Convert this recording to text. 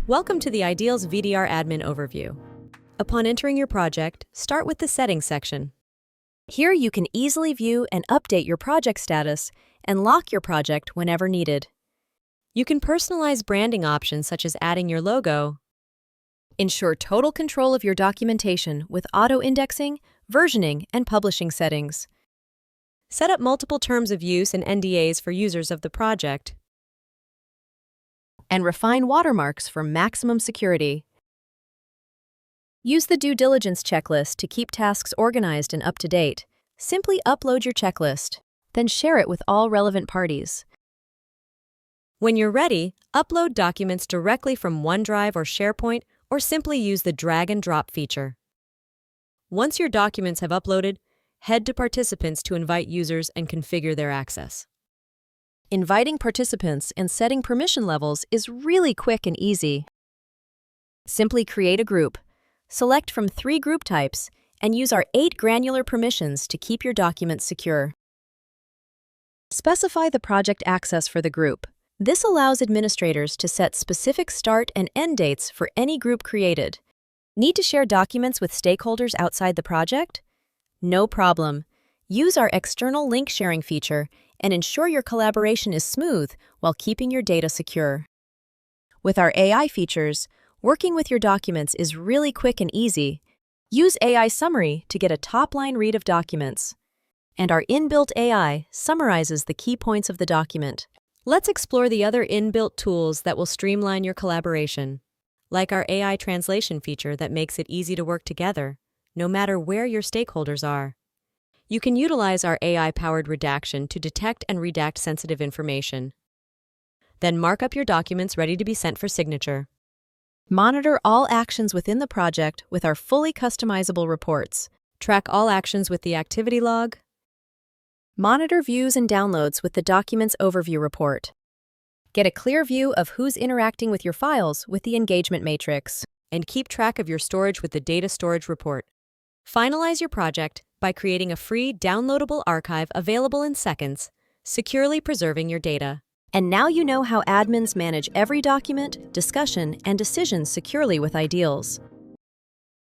Welcome to the Ideals VDR Admin Overview. Upon entering your project, start with the Settings section. Here you can easily view and update your project status and lock your project whenever needed. You can personalize branding options such as adding your logo. Ensure total control of your documentation with auto-indexing, versioning, and publishing settings. Set up multiple terms of use and NDAs for users of the project. And refine watermarks for maximum security. Use the due diligence checklist to keep tasks organized and up to date. Simply upload your checklist, then share it with all relevant parties. When you're ready, upload documents directly from OneDrive or SharePoint, or simply use the drag and drop feature. Once your documents have uploaded, head to Participants to invite users and configure their access. Inviting participants and setting permission levels is really quick and easy. Simply create a group, select from 3 group types, and use our 8 granular permissions to keep your documents secure. Specify the project access for the group. This allows administrators to set specific start and end dates for any group created. Need to share documents with stakeholders outside the project? No problem. Use our external link sharing feature and ensure your collaboration is smooth while keeping your data secure. With our AI features, working with your documents is really quick and easy. Use AI Summary to get a top-line read of documents. And our inbuilt AI summarizes the key points of the document. Let's explore the other inbuilt tools that will streamline your collaboration, like our AI translation feature that makes it easy to work together, no matter where your stakeholders are. You can utilize our AI-powered redaction to detect and redact sensitive information. Then mark up your documents ready to be sent for signature. Monitor all actions within the project with our fully customizable reports. Track all actions with the activity log. Monitor views and downloads with the Documents Overview report. Get a clear view of who's interacting with your files with the Engagement Matrix. And keep track of your storage with the Data Storage report. Finalize your project by creating a free downloadable archive available in seconds, securely preserving your data. And now you know how admins manage every document, discussion, and decision securely with Ideals.